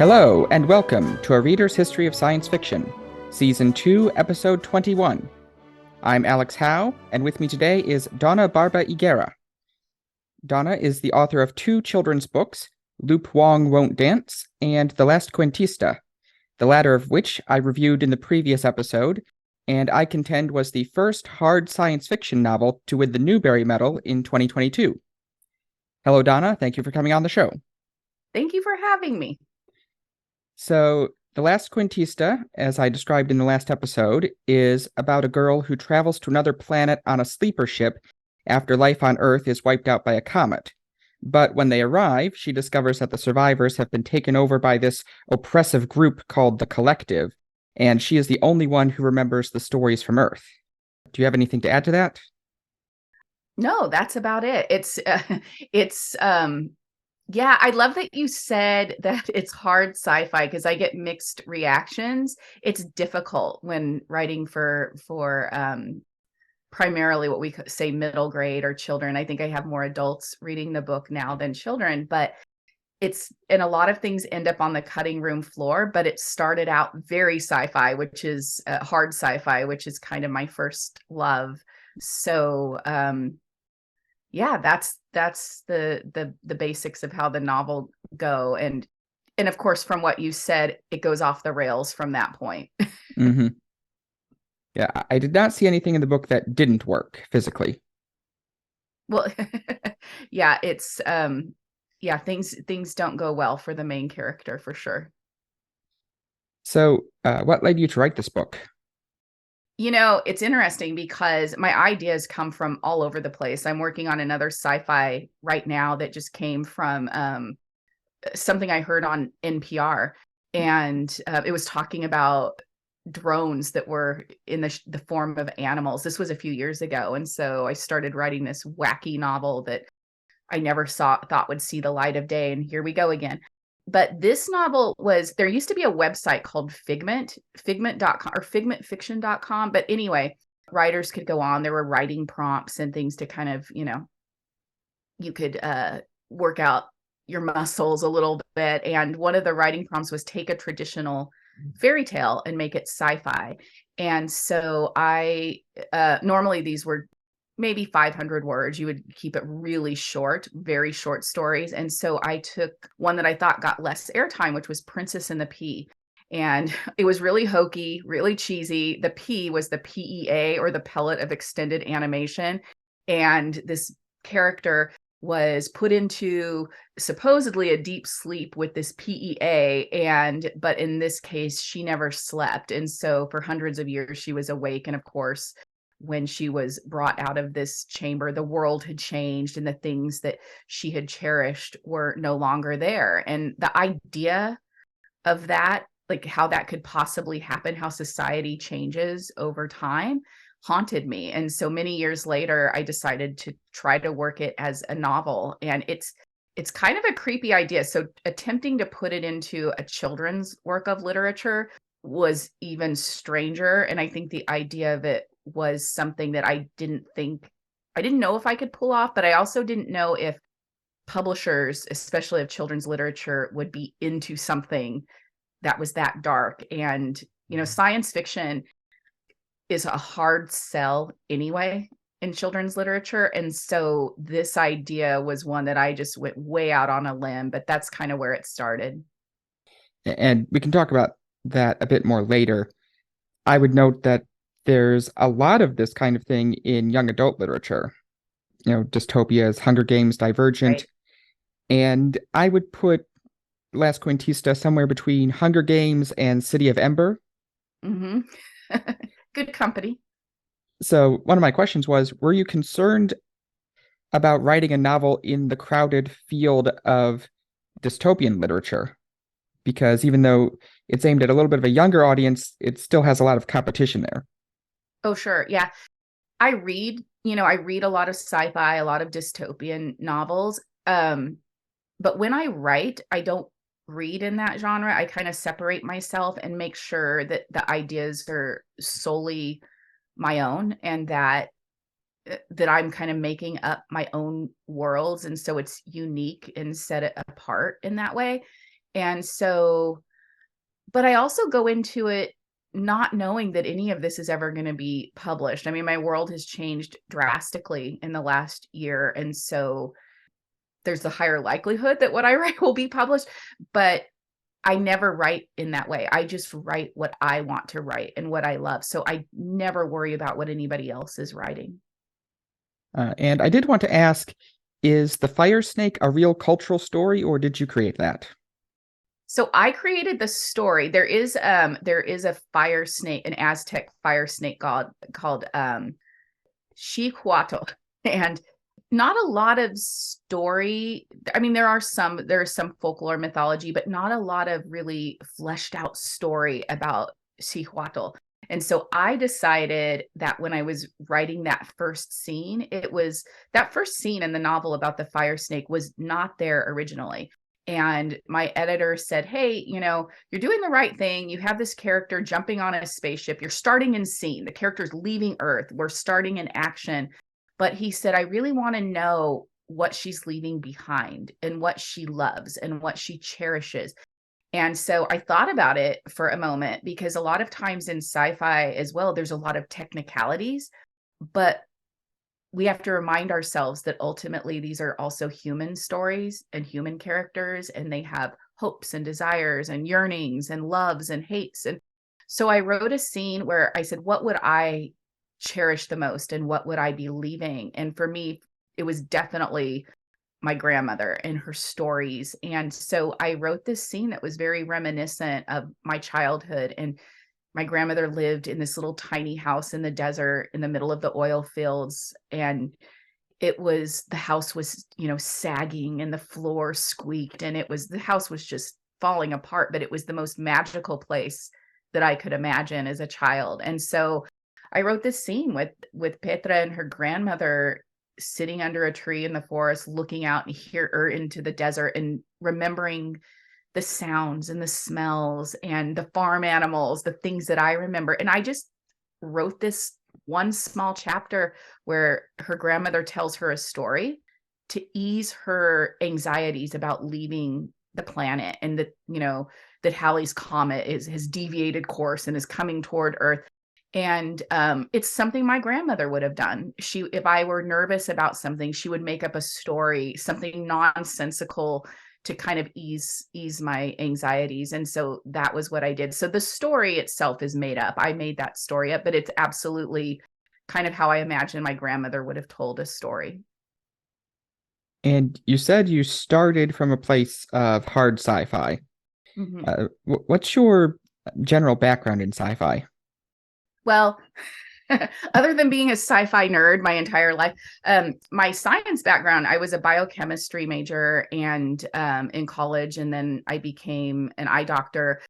Hello, and welcome to A Reader's History of Science Fiction, Season 2, Episode 21. I'm Alex Howe, and with me today is Donna Barba Higuera. Donna is the author of two children's books, Lupe Wong Won't Dance and The Last Cuentista, the latter of which I reviewed in the previous episode, and I contend was the first hard science fiction novel to win the Newbery Medal in 2022. Hello, Donna. Thank you for coming on the show. Thank you for having me. So, The Last Cuentista, as I described in the last episode, is about a girl who travels to another planet on a sleeper ship after life on Earth is wiped out by a comet. But when they arrive, she discovers that the survivors have been taken over by this oppressive group called the Collective, and she is the only one who remembers the stories from Earth. Do you have anything to add to that? No, that's about it. Yeah, I love that you said that it's hard sci-fi because I get mixed reactions. It's difficult when writing for primarily what we say middle grade or children. I think I have more adults reading the book now than children, but and a lot of things end up on the cutting room floor, but it started out very sci-fi, which is hard sci-fi, which is kind of my first love. So, yeah, that's the basics of how the novel go. And of course, from what you said, it goes off the rails from that point. Mm-hmm. Yeah, I did not see anything in the book that didn't work physically. Well, yeah, things don't go well for the main character for sure. So, what led you to write this book? It's interesting because my ideas come from all over the place. I'm working on another sci-fi right now that just came from something I heard on NPR. And it was talking about drones that were in the form of animals. This was a few years ago. And so I started writing this wacky novel that I never thought would see the light of day. And here we go again. But this novel there used to be a website called figment.com or figmentfiction.com. But anyway, writers could go on. There were writing prompts and things to kind of, you could work out your muscles a little bit. And one of the writing prompts was take a traditional fairy tale and make it sci-fi. And so normally these were maybe 500 words. You would keep it really short, very short stories. And so I took one that I thought got less airtime, which was Princess and the Pea. And it was really hokey, really cheesy. The P was the PEA, or the pellet of extended animation. And this character was put into supposedly a deep sleep with this PEA. But in this case, she never slept. And so for hundreds of years, she was awake. And of course, when she was brought out of this chamber, the world had changed and the things that she had cherished were no longer there. And the idea of that, like how that could possibly happen, how society changes over time, haunted me. And so many years later, I decided to try to work it as a novel. And it's kind of a creepy idea. So attempting to put it into a children's work of literature was even stranger. And I think the idea of it was something that I didn't know if I could pull off, but I also didn't know if publishers, especially of children's literature, would be into something that was that dark. And, science fiction is a hard sell anyway in children's literature. And so this idea was one that I just went way out on a limb, but that's kind of where it started. And we can talk about that a bit more later. I would note that there's a lot of this kind of thing in young adult literature, dystopias, Hunger Games, Divergent. Right. And I would put Last Cuentista somewhere between Hunger Games and City of Ember. Mm-hmm. Good company. So one of my questions was, were you concerned about writing a novel in the crowded field of dystopian literature? Because even though it's aimed at a little bit of a younger audience, it still has a lot of competition there. Oh, sure. Yeah. I read a lot of sci-fi, a lot of dystopian novels. But when I write, I don't read in that genre. I kind of separate myself and make sure that the ideas are solely my own and that I'm kind of making up my own worlds. And so it's unique and set it apart in that way. And so, but I also go into it not knowing that any of this is ever going to be published. I mean, my world has changed drastically in the last year. And so there's the higher likelihood that what I write will be published, but I never write in that way. I just write what I want to write and what I love. So I never worry about what anybody else is writing. And I did want to ask, is the fire snake a real cultural story, or did you create that? So I created the story. There is a fire snake, an Aztec fire snake god called Xihuatl. And not a lot of story. I mean, there's some folklore mythology, but not a lot of really fleshed out story about Xihuatl. And so I decided that when I was writing that first scene, that first scene in the novel about the fire snake was not there originally. And my editor said, hey, you're doing the right thing. You have this character jumping on a spaceship. You're starting in scene. The character's leaving Earth. We're starting in action. But he said, I really want to know what she's leaving behind and what she loves and what she cherishes. And so I thought about it for a moment, because a lot of times in sci-fi as well, there's a lot of technicalities, but we have to remind ourselves that ultimately these are also human stories and human characters, and they have hopes and desires and yearnings and loves and hates. And so I wrote a scene where I said, what would I cherish the most and what would I be leaving? And for me, it was definitely my grandmother and her stories. And so I wrote this scene that was very reminiscent of my childhood. And my grandmother lived in this little tiny house in the desert in the middle of the oil fields. And the house was, sagging and the floor squeaked, and the house was just falling apart, but it was the most magical place that I could imagine as a child. And so I wrote this scene with Petra and her grandmother sitting under a tree in the forest, looking out into the desert and remembering the sounds and the smells and the farm animals, the things that I remember. And I just wrote this one small chapter where her grandmother tells her a story to ease her anxieties about leaving the planet, and that Halley's comet has deviated course and is coming toward Earth. And it's something my grandmother would have done. If I were nervous about something, she would make up a story, something nonsensical to kind of ease my anxieties. And so that was what I did. So the story itself is made up. I made that story up, but it's absolutely kind of how I imagine my grandmother would have told a story. And you said you started from a place of hard sci-fi. Mm-hmm. What's your general background in sci-fi? Well, other than being a sci-fi nerd my entire life, my science background, I was a biochemistry major and in college, and then I became an eye doctor.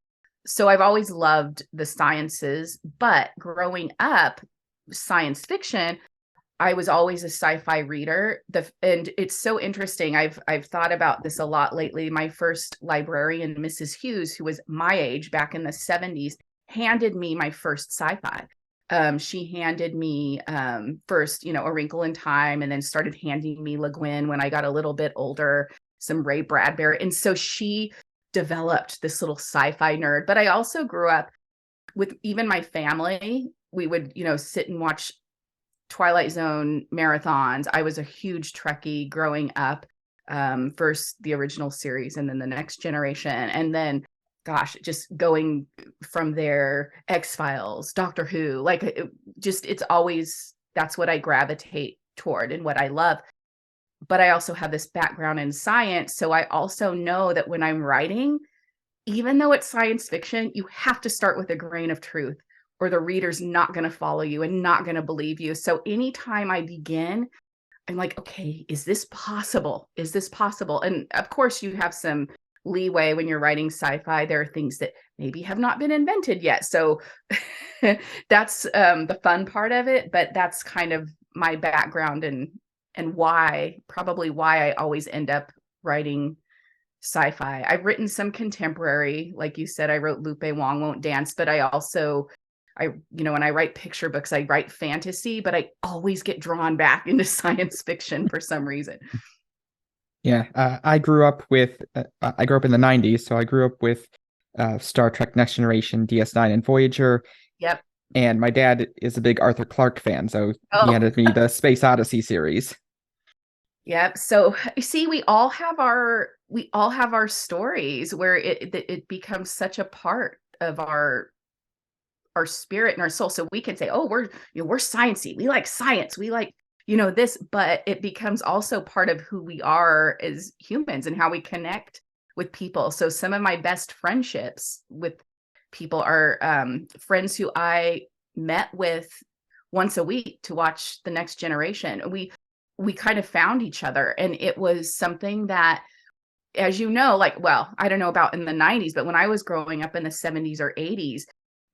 So I've always loved the sciences, but growing up, science fiction, I was always a sci-fi reader. And it's so interesting. I've thought about this a lot lately. My first librarian, Mrs. Hughes, who was my age back in the 70s, handed me my first sci-fi. She handed me first, A Wrinkle in Time, and then started handing me Le Guin when I got a little bit older, some Ray Bradbury. And so she developed this little sci-fi nerd. But I also grew up with, even my family, we would, sit and watch Twilight Zone marathons. I was a huge Trekkie growing up, first the original series and then the Next Generation. And then gosh, just going from there, X-Files, Doctor Who, it's always, that's what I gravitate toward and what I love. But I also have this background in science. So I also know that when I'm writing, even though it's science fiction, you have to start with a grain of truth, or the reader's not going to follow you and not going to believe you. So anytime I begin, I'm like, okay, is this possible? Is this possible? And of course, you have some leeway when you're writing sci-fi. There are things that maybe have not been invented yet. So that's the fun part of it. But that's kind of my background and probably why I always end up writing sci-fi. I've written some contemporary, like you said, I wrote Lupe, Wong Won't Dance, but when I write picture books, I write fantasy, but I always get drawn back into science fiction for some reason. Yeah, I grew up in the 90s, so I grew up with Star Trek Next Generation, DS9, and Voyager. Yep. And my dad is a big Arthur Clarke fan, so he Oh, handed me the Space Odyssey series. yep. So you see, we all have our stories where it becomes such a part of our spirit and our soul. So we can say, oh, we're sciencey. We like science. We like, this, but it becomes also part of who we are as humans and how we connect with people. So some of my best friendships with people are friends who I met with once a week to watch The Next Generation. We kind of found each other, and it was something that, as you know, like, well, I don't know about in the 90s, but when I was growing up in the 70s or 80s,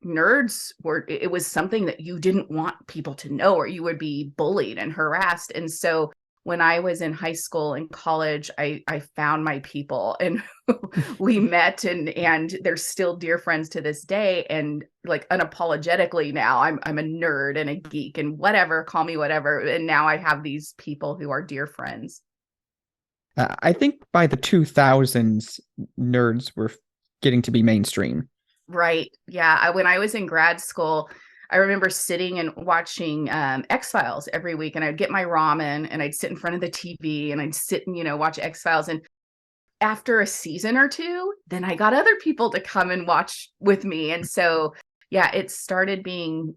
it was something that you didn't want people to know, or you would be bullied and harassed. And so when I was in high school and college, I found my people, and we met, and they're still dear friends to this day. And like, unapologetically now, I'm a nerd and a geek and whatever, call me whatever. And now I have these people who are dear friends. I think by the 2000s, nerds were getting to be mainstream. Right. Yeah. When I was in grad school, I remember sitting and watching X-Files every week, and I'd get my ramen and I'd sit in front of the TV and I'd sit and, watch X-Files. And after a season or two, then I got other people to come and watch with me. And so, yeah, it started being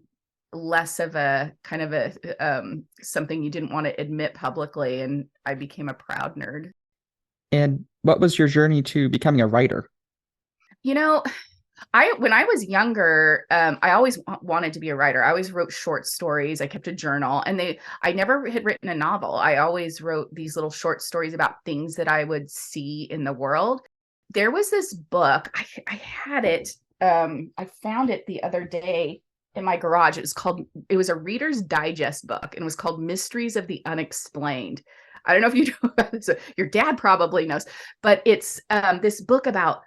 less of a kind of a something you didn't want to admit publicly. And I became a proud nerd. And what was your journey to becoming a writer? You know, when I was younger, I always wanted to be a writer. I always wrote short stories. I kept a journal, and I never had written a novel. I always wrote these little short stories about things that I would see in the world. There was this book. I had it. I found it the other day in my garage. It was a Reader's Digest book, and it was called Mysteries of the Unexplained. I don't know if you know about this. Your dad probably knows, but it's this book about,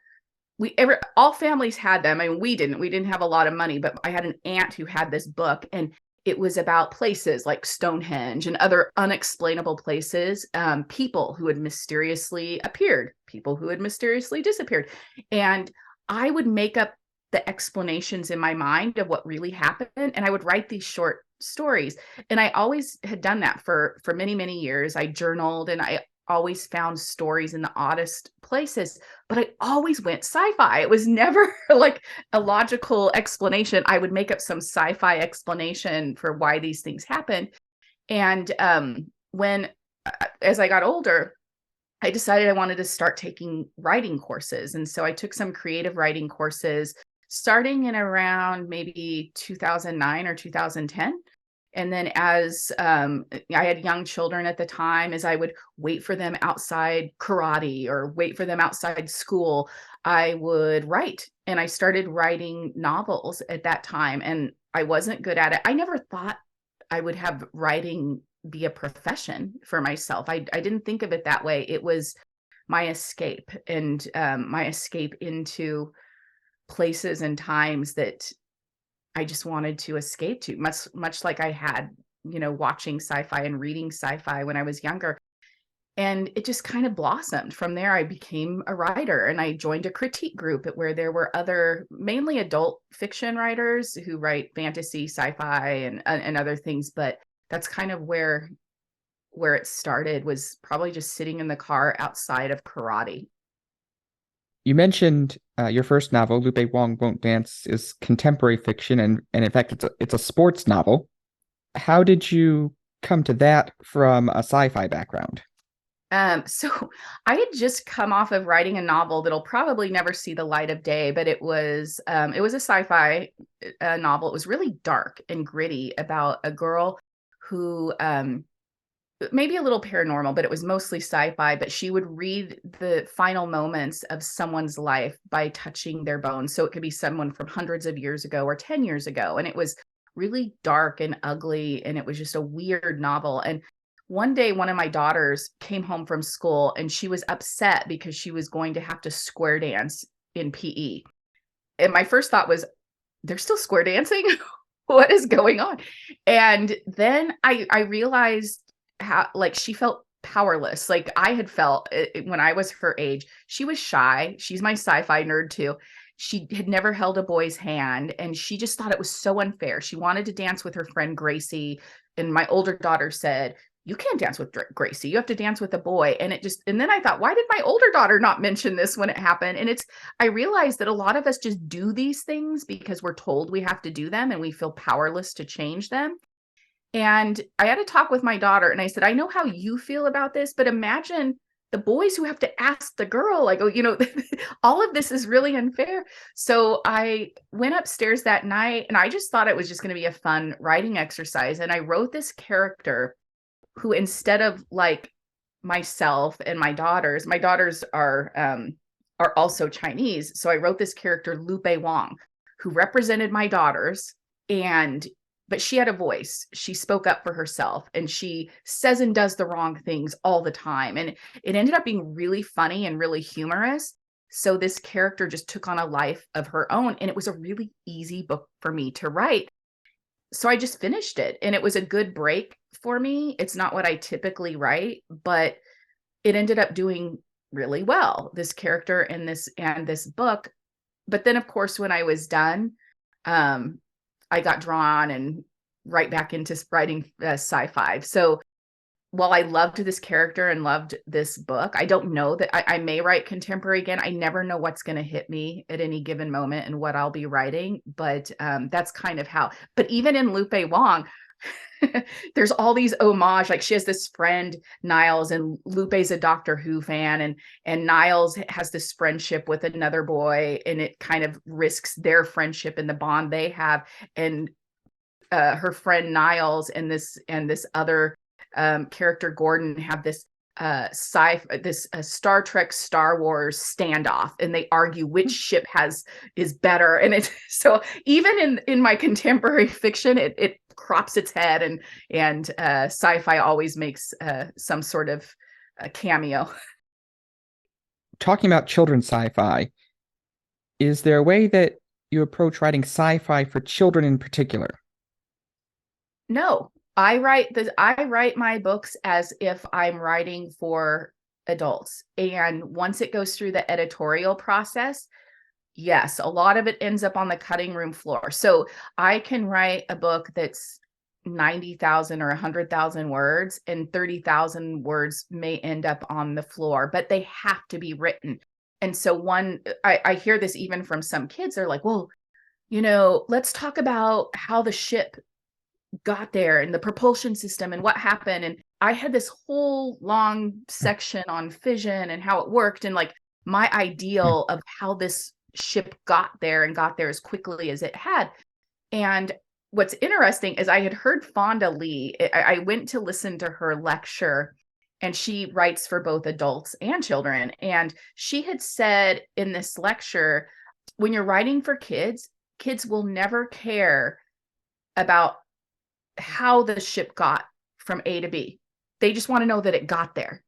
all families had them. I mean, we didn't have a lot of money, but I had an aunt who had this book, and it was about places like Stonehenge and other unexplainable places, people who had mysteriously appeared, people who had mysteriously disappeared. And I would make up the explanations in my mind of what really happened, and I would write these short stories. And I always had done that for many, many years. I journaled, and I always found stories in the oddest places, but I always went sci-fi. It was never like a logical explanation. I would make up some sci-fi explanation for why these things happened. And as I got older, I decided I wanted to start taking writing courses. And so I took some creative writing courses starting in around maybe 2009 or 2010. And then as I had young children at the time, as I would wait for them outside karate or wait for them outside school, I would write. And I started writing novels at that time. And I wasn't good at it. I never thought I would have writing be a profession for myself. I didn't think of it that way. It was my escape, and my escape into places and times that I just wanted to escape to, much like I had, watching sci-fi and reading sci-fi when I was younger. And it just kind of blossomed. From there, I became a writer, and I joined a critique group where there were other, mainly adult fiction writers who write fantasy, sci-fi, and other things. But that's kind of where it started, was probably just sitting in the car outside of karate. You mentioned your first novel, Lupe Wong Won't Dance, is contemporary fiction, and in fact, it's a sports novel. How did you come to that from a sci-fi background? So I had just come off of writing a novel that'll probably never see the light of day, but it was a sci-fi novel. It was really dark and gritty about a girl who maybe a little paranormal, but it was mostly sci-fi. But she would read the final moments of someone's life by touching their bones. So it could be someone from hundreds of years ago or 10 years ago. And it was really dark and ugly. And it was just a weird novel. And one day, one of my daughters came home from school, and she was upset because she was going to have to square dance in PE. And my first thought was, they're still square dancing? What is going on? And then I realized how, like, she felt powerless. Like I had felt when I was her age, she was shy. She's my sci-fi nerd too. She had never held a boy's hand, and she just thought it was so unfair. She wanted to dance with her friend Gracie, and my older daughter said, "You can't dance with Gracie. You have to dance with a boy." And then I thought, why did my older daughter not mention this when it happened? And I realized that a lot of us just do these things because we're told we have to do them and we feel powerless to change them. And I had a talk with my daughter and I said, I know how you feel about this, but imagine the boys who have to ask the girl, like, oh, all of this is really unfair. So I went upstairs that night and I just thought it was just going to be a fun writing exercise. And I wrote this character who, instead of like myself and my daughters are also Chinese. So I wrote this character, Lupe Wong, who represented my daughters, but she had a voice. She spoke up for herself, and she says and does the wrong things all the time. And it ended up being really funny and really humorous. So this character just took on a life of her own, and it was a really easy book for me to write. So I just finished it, and it was a good break for me. It's not what I typically write, but it ended up doing really well, this character and this book. But then, of course, when I was done, I got drawn and right back into writing sci-fi. So while I loved this character and loved this book, I don't know that I may write contemporary again. I never know what's going to hit me at any given moment and what I'll be writing. But that's kind of how. But even in Lupe Wong, there's all these homage. Like she has this friend Niles, and Lupe's a Doctor Who fan, and Niles has this friendship with another boy, and it kind of risks their friendship and the bond they have. And her friend Niles and this other character Gordon have this Star Trek Star Wars standoff, and they argue which ship is better. And it's so even in my contemporary fiction, it crops its head, and sci-fi always makes some sort of cameo. Talking about children's sci-fi, is there a way that you approach writing sci-fi for children in particular? No, I write my books as if I'm writing for adults. And once it goes through the editorial process, yes, a lot of it ends up on the cutting room floor. So I can write a book that's 90,000 or 100,000 words, and 30,000 words may end up on the floor, but they have to be written. And so I hear this even from some kids. They're like, well, let's talk about how the ship got there and the propulsion system and what happened. And I had this whole long section on fission and how it worked, and like my ideal of how this ship got there and got there as quickly as it had. And what's interesting is I had heard Fonda Lee. I went to listen to her lecture, and she writes for both adults and children. And she had said in this lecture, when you're writing for kids will never care about how the ship got from A to B. They just want to know that it got there.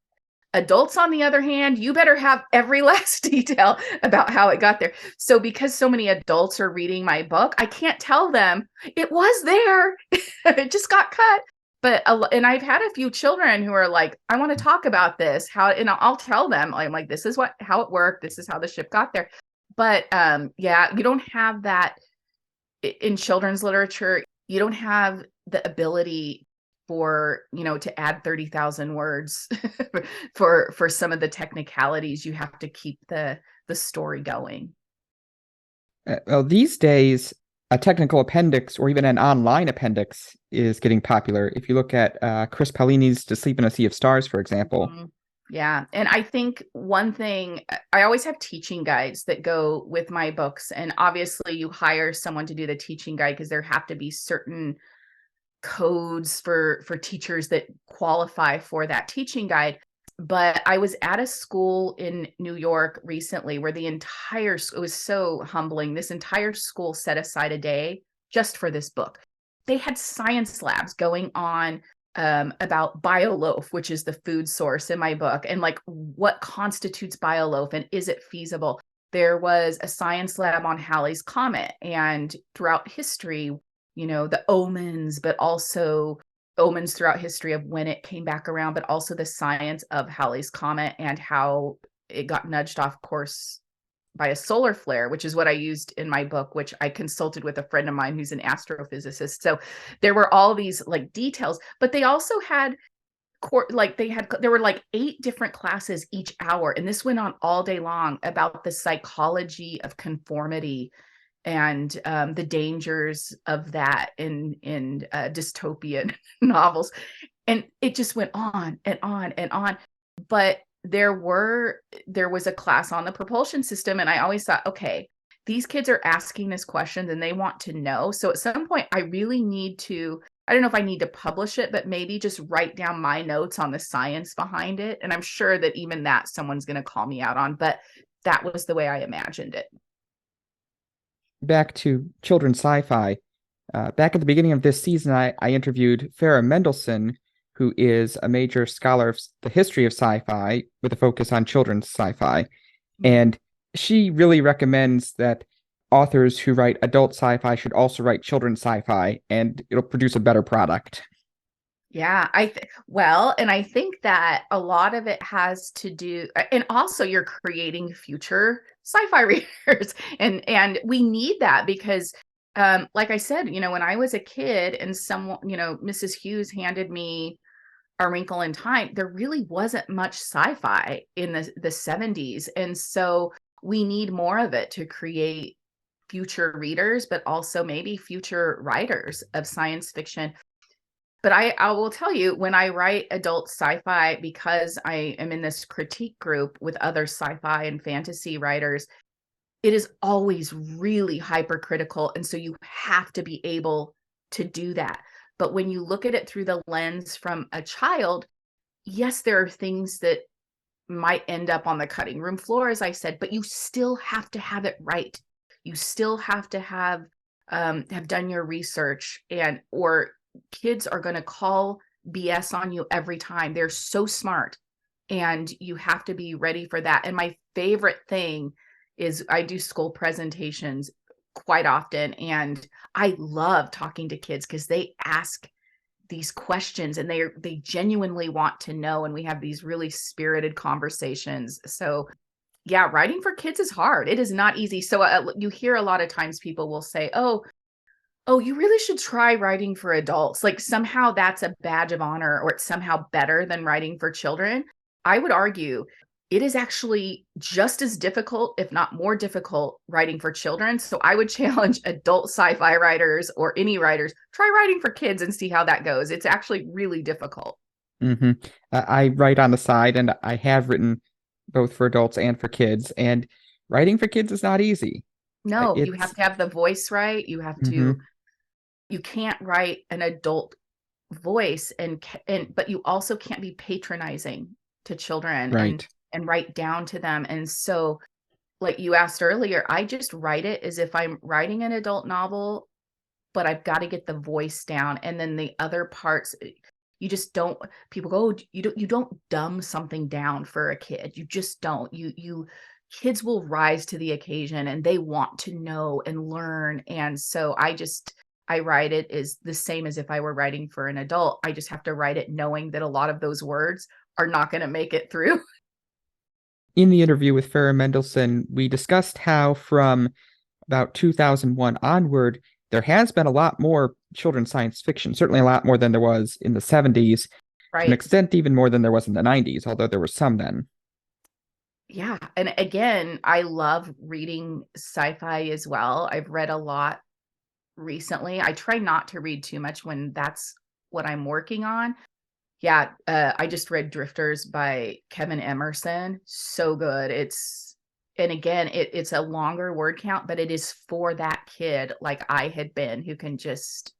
Adults, on the other hand, you better have every last detail about how it got there. So because so many adults are reading my book, I can't tell them it was there. It just got cut. And I've had a few children who are like, I want to talk about this. And I'll tell them, I'm like, this is how it worked. This is how the ship got there. But yeah, you don't have that in children's literature. You don't have the ability for, to add 30,000 words for some of the technicalities. You have to keep the story going. Well, these days, a technical appendix or even an online appendix is getting popular. If you look at Chris Paolini's To Sleep in a Sea of Stars, for example. Mm-hmm. Yeah. And I think one thing, I always have teaching guides that go with my books. And obviously you hire someone to do the teaching guide because there have to be certain codes for teachers that qualify for that teaching guide. But I was at a school in New York recently where it was so humbling. This entire school set aside a day just for this book. They had science labs going on about bioloaf, which is the food source in my book, and like what constitutes bioloaf and is it feasible. There was a science lab on Halley's Comet, and throughout history, the omens, but also omens throughout history of when it came back around, but also the science of Halley's Comet and how it got nudged off course by a solar flare, which is what I used in my book, which I consulted with a friend of mine who's an astrophysicist. So there were all these like details, but they also had there were like 8 different classes each hour, and this went on all day long about the psychology of conformity and the dangers of that in dystopian novels. And it just went on and on and on. But there was a class on the propulsion system, and I always thought, okay, these kids are asking this question and they want to know. So at some point I really need to, I don't know if I need to publish it, but maybe just write down my notes on the science behind it. And I'm sure that even that someone's going to call me out on, but that was the way I imagined it. Back to children's sci-fi. Back at the beginning of this season, I interviewed Farah Mendlesohn, who is a major scholar of the history of sci-fi with a focus on children's sci-fi. Mm-hmm. And she really recommends that authors who write adult sci-fi should also write children's sci-fi, and it'll produce a better product. Yeah, and I think that a lot of it has to do, and also you're creating future sci-fi readers, and we need that because, like I said, when I was a kid and someone, Mrs. Hughes handed me A Wrinkle in Time, there really wasn't much sci-fi in the 70s, and so we need more of it to create future readers, but also maybe future writers of science fiction. But I will tell you, when I write adult sci-fi, because I am in this critique group with other sci-fi and fantasy writers, it is always really hypercritical. And so you have to be able to do that. But when you look at it through the lens from a child, yes, there are things that might end up on the cutting room floor, as I said, but you still have to have it right. You still have to have done your research, or kids are going to call BS on you every time. They're so smart, and you have to be ready for that. And my favorite thing is I do school presentations quite often, and I love talking to kids because they ask these questions and they genuinely want to know, and we have these really spirited conversations. So yeah, writing for kids is hard. It is not easy. So you hear a lot of times people will say, oh, you really should try writing for adults. Like somehow that's a badge of honor, or it's somehow better than writing for children. I would argue it is actually just as difficult, if not more difficult, writing for children. So I would challenge adult sci-fi writers or any writers, try writing for kids and see how that goes. It's actually really difficult. Mm-hmm. I write on the side, and I have written both for adults and for kids. And writing for kids is not easy. No, you have to have the voice right. You have to, you can't write an adult voice but you also can't be patronizing to children, right, and write down to them. And so, like you asked earlier, I just write it as if I'm writing an adult novel, but I've got to get the voice down. And then the other parts, you just don't, people go, oh, you don't dumb something down for a kid. You just don't. Kids will rise to the occasion, and they want to know and learn. And so I write it as the same as if I were writing for an adult. I just have to write it knowing that a lot of those words are not going to make it through. In the interview with Farah Mendlesohn, we discussed how from about 2001 onward, there has been a lot more children's science fiction, certainly a lot more than there was in the 70s, Right. to an extent even more than there was in the 90s, although there was some then. Yeah. And again, I love reading sci-fi as well. I've read a lot recently. I try not to read too much when that's what I'm working on. Yeah, I just read Drifters by Kevin Emerson. So good. And again, it's a longer word count, but it is for that kid like I had been, who can just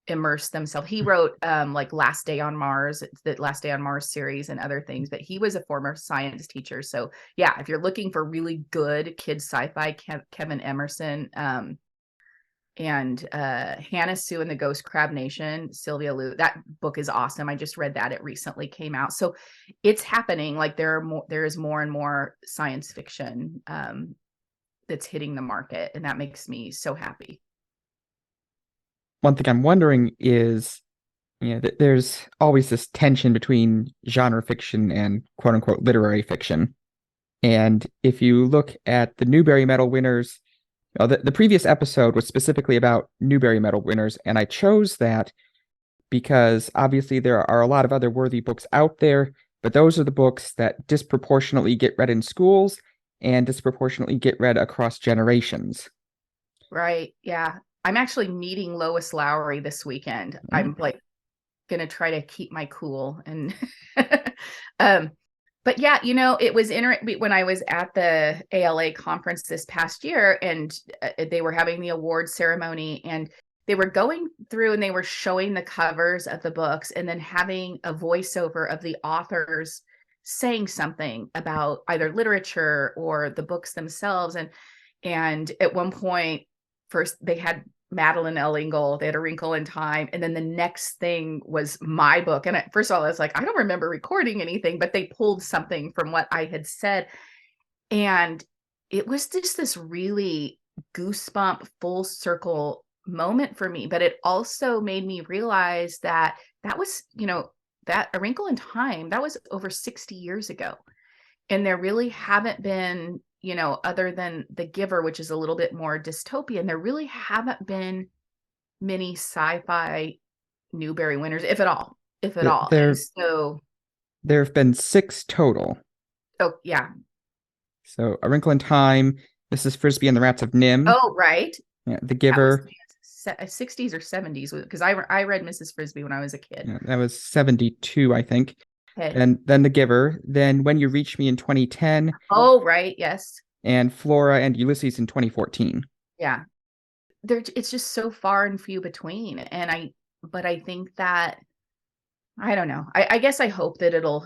immerse themselves. He wrote like Last Day on Mars, the Last Day on Mars series and other things, but he was a former science teacher. So yeah, if you're looking for really good kids sci-fi, Kevin Emerson, and Hannah Sue and the Ghost Crab Nation, Sylvia Liu. That book is awesome. I just read that. It recently came out. So it's happening. Like there is more and more science fiction that's hitting the market, and that makes me so happy. One thing I'm wondering is, There's always this tension between genre fiction and quote unquote literary fiction. And if you look at the Newbery Medal winners, the previous episode was specifically about Newbery Medal winners, and I chose that because obviously there are a lot of other worthy books out there, but those are the books that disproportionately get read in schools and disproportionately get read across generations. Right. Yeah. I'm actually meeting Lois Lowry this weekend. I'm like going to try to keep my cool and but yeah, it was interesting when I was at the ALA conference this past year, and they were having the award ceremony, and they were going through and they were showing the covers of the books and then having a voiceover of the authors saying something about either literature or the books themselves. And at one point, first they had Madeline L. Ingle, they had A Wrinkle in Time, and then the next thing was my book. And first of all, I was like, I don't remember recording anything, but they pulled something from what I had said. And it was just this really goosebump full circle moment for me. But it also made me realize that was, that A Wrinkle in Time, that was over 60 years ago. And there really haven't been, other than The Giver, which is a little bit more dystopian, there really haven't been many sci-fi Newbery winners, if at all, There, And so, there have been 6 total. oh yeah. So A Wrinkle in Time, Mrs. Frisby and the Rats of Nim. Oh, right. Yeah, The Giver. 60s or 70s, because I read Mrs. Frisby when I was a kid. Yeah, that was 72, I think. Okay. And then The Giver, then When You Reach Me in 2010. Oh, right. Yes. And Flora and Ulysses in 2014. Yeah. It's just so far and few between. But I think that, I don't know. I guess I hope that it'll,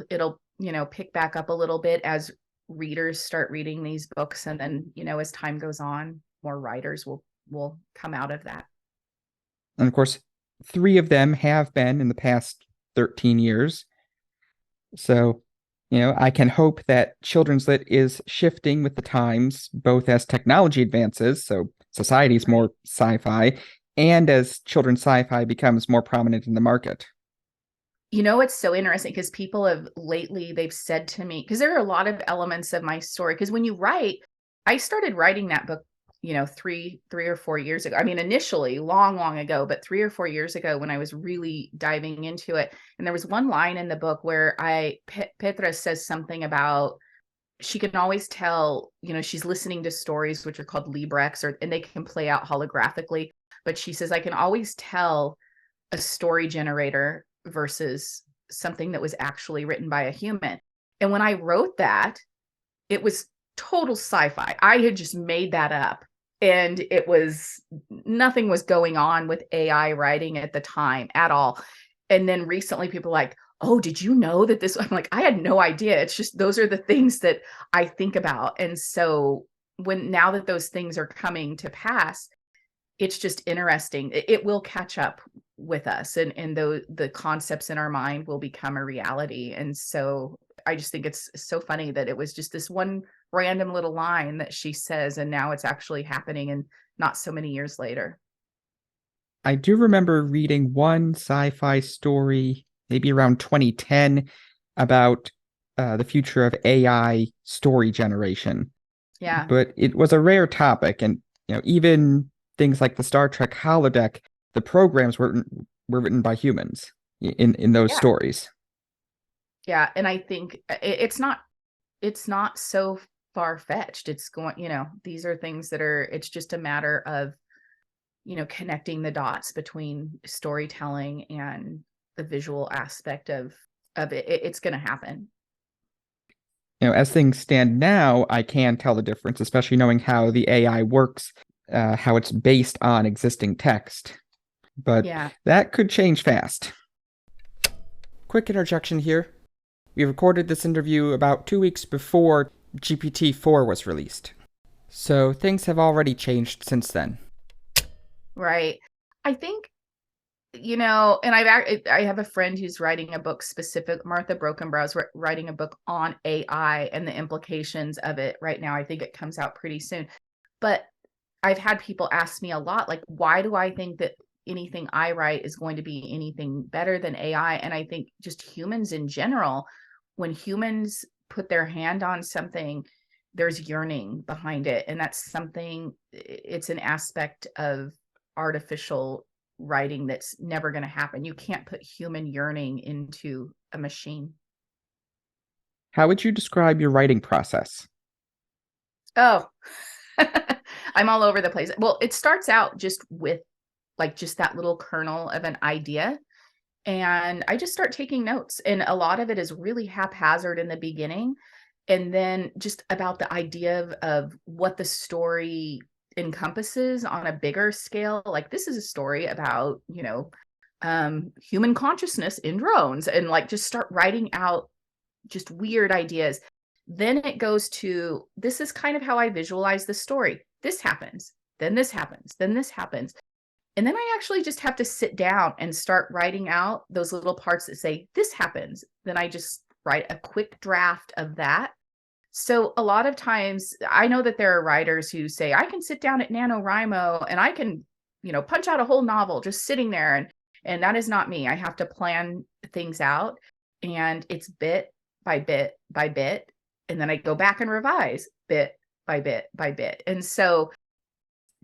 pick back up a little bit as readers start reading these books. And then, as time goes on, more writers will come out of that. And of course, 3 of them have been in the past 13 years. So, I can hope that children's lit is shifting with the times, both as technology advances, so society's more sci-fi, and as children's sci-fi becomes more prominent in the market. It's so interesting because people they've said to me, because there are a lot of elements of my story, because when you write, I started writing that book, 3 or 4 years ago. I mean, initially long ago, but 3 or 4 years ago when I was really diving into it. And there was one line in the book where Petra says something about, she can always tell, she's listening to stories, which are called Librex, and they can play out holographically. But she says, I can always tell a story generator versus something that was actually written by a human. And when I wrote that, it was total sci-fi. I had just made that up. And nothing was going on with AI writing at the time at all. And then recently people are like, oh, did you know that this? I'm like, I had no idea. It's just, those are the things that I think about. And so now that those things are coming to pass, it's just interesting. It will catch up with us, and the concepts in our mind will become a reality. And so I just think it's so funny that it was just this one random little line that she says, and now it's actually happening, and not so many years later. I do remember reading one sci-fi story, maybe around 2010, about the future of AI story generation. Yeah. But it was a rare topic, and even things like the Star Trek holodeck, the programs were written by humans in those stories. Yeah, and I think it's not so far-fetched. It's going, these are things that it's just a matter of, connecting the dots between storytelling and the visual aspect of it. It's going to happen. As things stand now, I can tell the difference, especially knowing how the AI works, how it's based on existing text. But that could change fast. Quick interjection here. We recorded this interview about 2 weeks before GPT-4 was released. So things have already changed since then. Right. I think, and I have a friend who's writing a book Martha Brokenbrow's writing a book on AI and the implications of it right now. I think it comes out pretty soon. But I've had people ask me a lot, like, why do I think that anything I write is going to be anything better than AI. And I think just humans in general, when humans put their hand on something, there's yearning behind it. And that's something, it's an aspect of artificial writing that's never going to happen. You can't put human yearning into a machine. How would you describe your writing process? Oh, I'm all over the place. Well, it starts out just with like just that little kernel of an idea. And I just start taking notes. And a lot of it is really haphazard in the beginning. And then just about the idea of what the story encompasses on a bigger scale. Like this is a story about, human consciousness in drones, and like just start writing out just weird ideas. Then it goes to, this is kind of how I visualize the story. This happens, then this happens, then this happens. And then I actually just have to sit down and start writing out those little parts that say, this happens. Then I just write a quick draft of that. So a lot of times I know that there are writers who say, I can sit down at NaNoWriMo and I can, punch out a whole novel just sitting there. And that is not me. I have to plan things out, and it's bit by bit by bit. And then I go back and revise bit by bit by bit. And so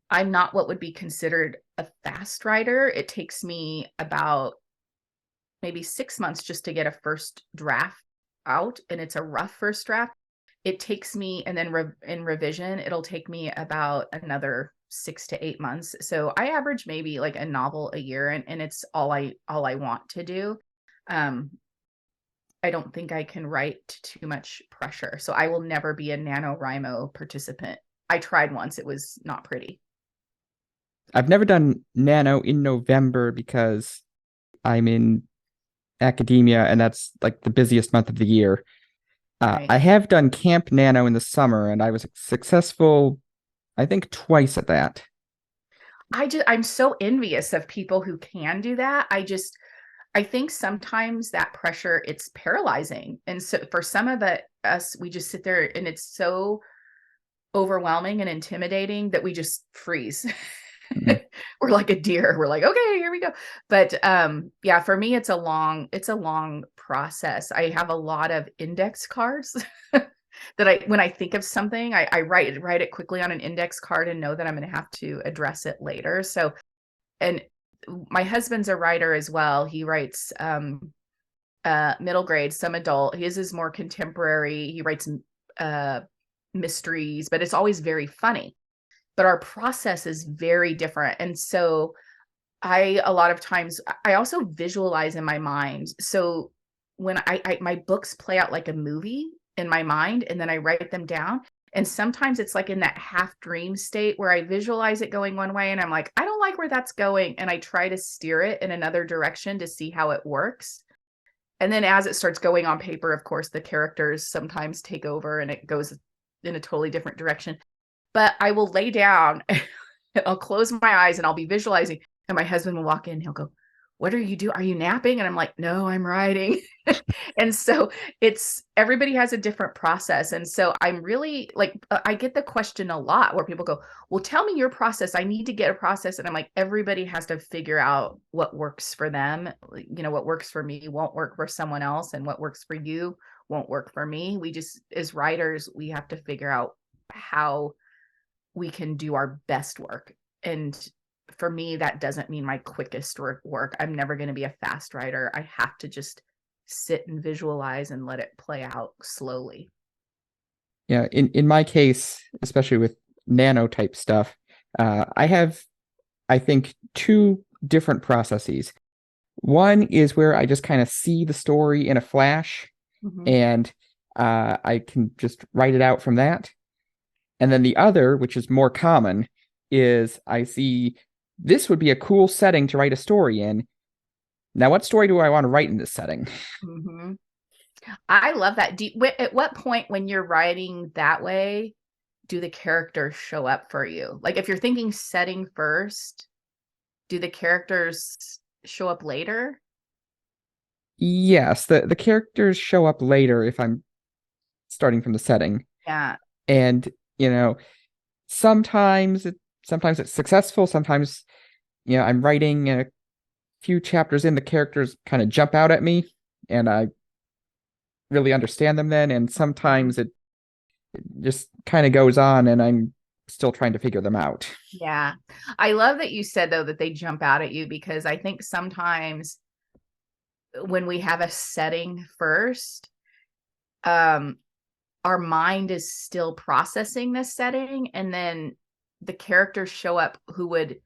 I'm not what would be considered a fast writer. It takes me about maybe 6 months just to get a first draft out, and it's a rough first draft. It takes me, and then in revision, it'll take me about another 6 to 8 months. So I average maybe like a novel a year, and it's all I want to do. I don't think I can write to too much pressure. So I will never be a NaNoWriMo participant. I tried once. It was not pretty. I've never done Nano in November because I'm in academia and that's like the busiest month of the year. Right. I have done Camp Nano in the summer and I was successful, I think, twice at that. I'm so envious of people who can do that. I think sometimes that pressure, it's paralyzing. And so for some of us, we just sit there and it's so overwhelming and intimidating that we just freeze. Mhm. We're like a deer. We're like, okay, here we go. But yeah, for me, it's a long process. I have a lot of index cards that when I think of something, I write it quickly on an index card and know that I'm going to have to address it later. So, and my husband's a writer as well. He writes middle grade, some adult. His is more contemporary. He writes mysteries, but it's always very funny. But our process is very different. And so a lot of times I also visualize in my mind. So when my books play out like a movie in my mind, and then I write them down. And sometimes it's like in that half dream state where I visualize it going one way and I'm like, I don't like where that's going. And I try to steer it in another direction to see how it works. And then as it starts going on paper, of course, the characters sometimes take over and it goes in a totally different direction. But I will lay down, I'll close my eyes and I'll be visualizing. And my husband will walk in and he'll go, what are you doing? Are you napping? And I'm like, no, I'm writing. And so everybody has a different process. And so I'm really like, I get the question a lot where people go, well, tell me your process. I need to get a process. And I'm like, everybody has to figure out what works for them. What works for me won't work for someone else. And what works for you won't work for me. We just, as writers, we have to figure out how we can do our best work. And for me, that doesn't mean my quickest work. I'm never going to be a fast writer. I have to just sit and visualize and let it play out slowly. Yeah, in my case, especially with nano type stuff, I have, I think, two different processes. One is where I just kind of see the story in a flash, and I can just write it out from that. And then the other, which is more common, is I see this would be a cool setting to write a story in. Now, what story do I want to write in this setting? I love that. At what point when you're writing that way, do the characters show up for you? Like if you're thinking setting first, do the characters show up later? Yes, the characters show up later if I'm starting from the setting. Yeah. And, sometimes it's successful, sometimes I'm writing a few chapters in, the characters kind of jump out at me, and I really understand them then. And sometimes it just kind of goes on, and I'm still trying to figure them out. Yeah. I love that you said, though, that they jump out at you, because I think sometimes when we have a setting first, our mind is still processing this setting, and then the characters show up who would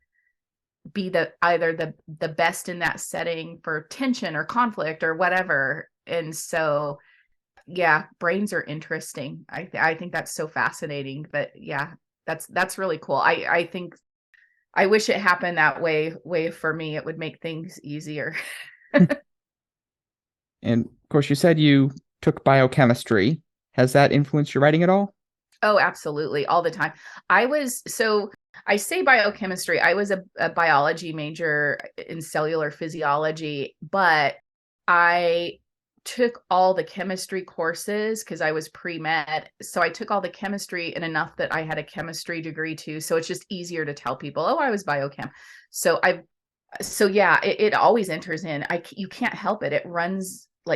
be either the best in that setting for tension or conflict or whatever. And so, yeah, brains are interesting. I think that's so fascinating. But yeah, that's really cool. I think I wish it happened that way for me. It would make things easier. And of course, you said you took biochemistry. Has that influenced your writing at all? Oh, absolutely. All the time. I say biochemistry. I was a biology major in cellular physiology, but I took all the chemistry courses because I was pre-med. So I took all the chemistry, and enough that I had a chemistry degree too. So it's just easier to tell people, oh, I was biochem. So yeah, it always enters in. You can't help it. It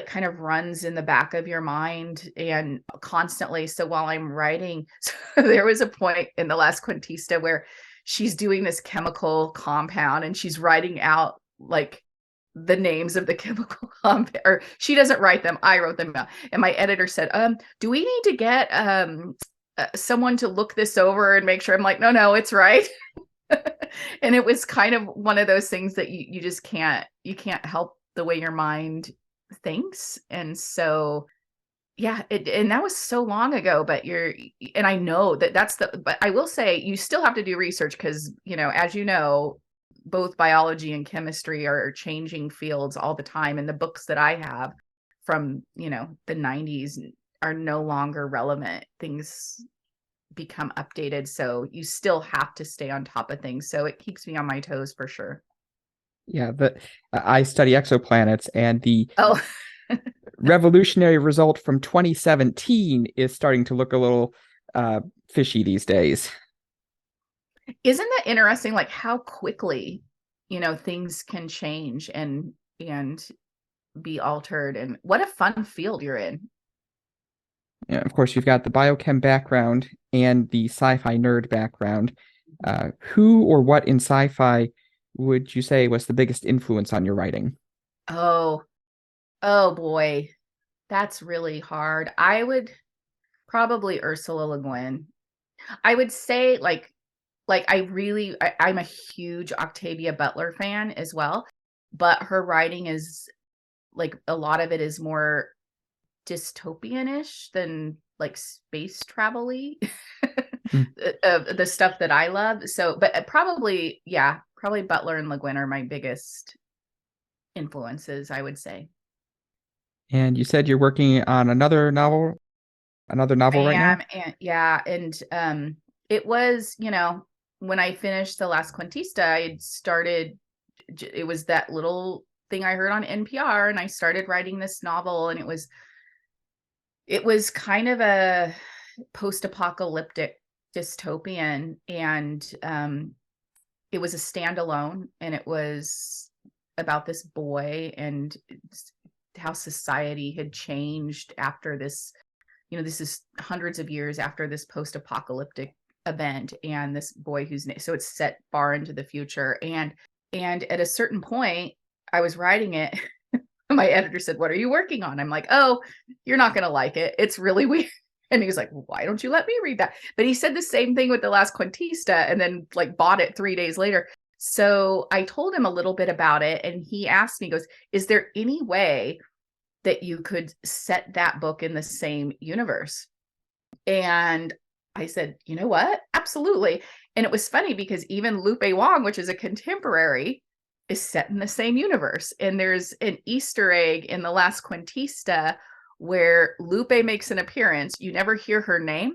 kind of runs in the back of your mind and constantly. So while I'm writing, so there was a point in the Last Cuentista where she's doing this chemical compound, and she's writing out like the names of the chemical compound, or she doesn't write them. I wrote them out. And my editor said, do we need to get someone to look this over and make sure? I'm like, no, it's right. And it was kind of one of those things that you just can't help the way your mind thinks. And so, yeah, and that was so long ago, but and I know but I will say you still have to do research, because, as you know, both biology and chemistry are changing fields all the time. And the books that I have from, the 90s are no longer relevant. Things become updated. So you still have to stay on top of things. So it keeps me on my toes for sure. Yeah, I study exoplanets, and the Oh, revolutionary result from 2017 is starting to look a little fishy these days. isn't that interesting? Like how quickly, things can change and be altered, and what a fun field you're in. Yeah, of course, you've got the biochem background and the sci-fi nerd background. Who or what in sci-fi would you say was the biggest influence on your writing? Oh boy. That's really hard. I would probably Ursula Le Guin. I would say I'm a huge Octavia Butler fan as well, but her writing is like a lot of it is more dystopian-ish than like space travel-y. Mm. The stuff that I love. So, but probably Butler and Le Guin are my biggest influences, I would say. And you said you're working on another novel right now? And yeah, and it was, when I finished the Last Cuentista, I started. It was that little thing I heard on NPR, and I started writing this novel, and it was kind of a post-apocalyptic dystopian, and it was a standalone, and it was about this boy and how society had changed after this. This is hundreds of years after this post-apocalyptic event, and this boy so it's set far into the future. And at a certain point, I was writing it. My editor said, "What are you working on?" I'm like, "Oh, you're not going to like it. It's really weird." And he was like, "Why don't you let me read that?" But he said the same thing with the Last Cuentista, and then like bought it 3 days later. So I told him a little bit about it, and he asked me, he goes, "Is there any way that you could set that book in the same universe?" And I said, "You know what? Absolutely." And it was funny because even Lupe Wong, which is a contemporary, is set in the same universe. And there's an Easter egg in the Last Cuentista where Lupe makes an appearance. You never hear her name,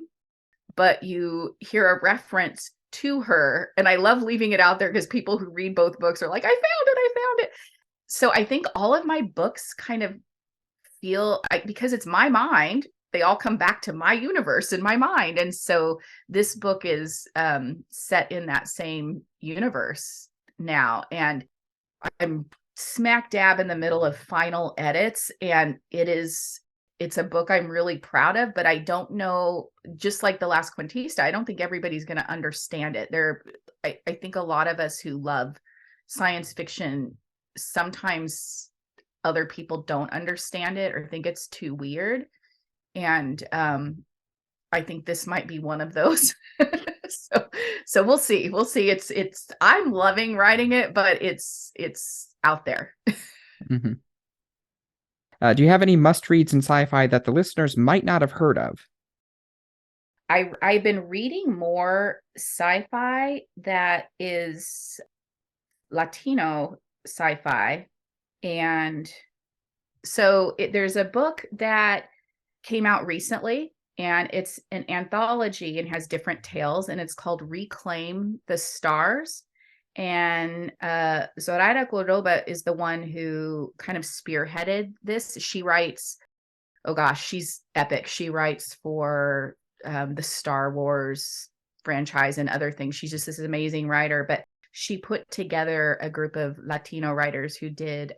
but you hear a reference to her. And I love leaving it out there because people who read both books are like, I found it. So I think all of my books kind of because it's my mind, they all come back to my universe in my mind. And so this book is set in that same universe. now, and I'm smack dab in the middle of final edits, and it's a book I'm really proud of, but I don't know, just like The Last Cuentista, I don't think everybody's going to understand it. I think a lot of us who love science fiction, sometimes other people don't understand it or think it's too weird. And I think this might be one of those. So we'll see. We'll see. I'm loving writing it, but it's out there. Mm-hmm. Do you have any must-reads in sci-fi that the listeners might not have heard of? I've been reading more sci-fi that is Latino sci-fi. And so there's a book that came out recently, and it's an anthology and has different tales, and it's called Reclaim the Stars. And Zoraida Córdova is the one who kind of spearheaded this. She writes, oh gosh, she's epic. She writes for the Star Wars franchise and other things. She's just this amazing writer, but she put together a group of Latino writers who did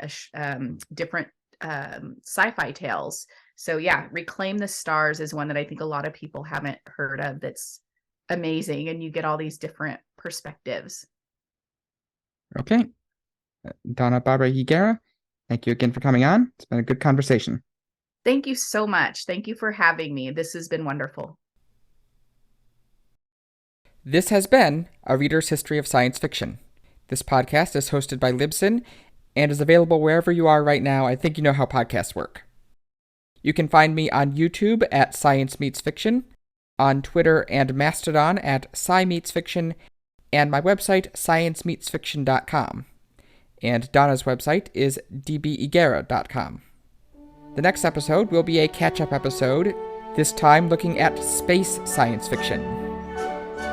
different sci-fi tales. So yeah, Reclaim the Stars is one that I think a lot of people haven't heard of. That's amazing. And you get all these different perspectives. Okay. Donna Barba Higuera, thank you again for coming on. It's been a good conversation. Thank you so much. Thank you for having me. This has been wonderful. This has been A Reader's History of Science Fiction. This podcast is hosted by Libsyn and is available wherever you are right now. I think you know how podcasts work. You can find me on YouTube at Science Meets Fiction, on Twitter and Mastodon at Sci Meets Fiction, and my website, sciencemeetsfiction.com. And Donna's website is dbigera.com. The next episode will be a catch-up episode, this time looking at space science fiction.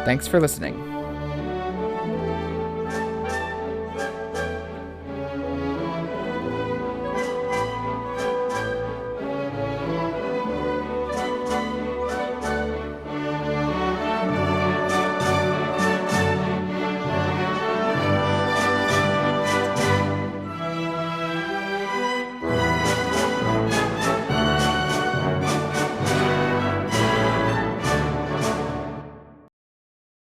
Thanks for listening.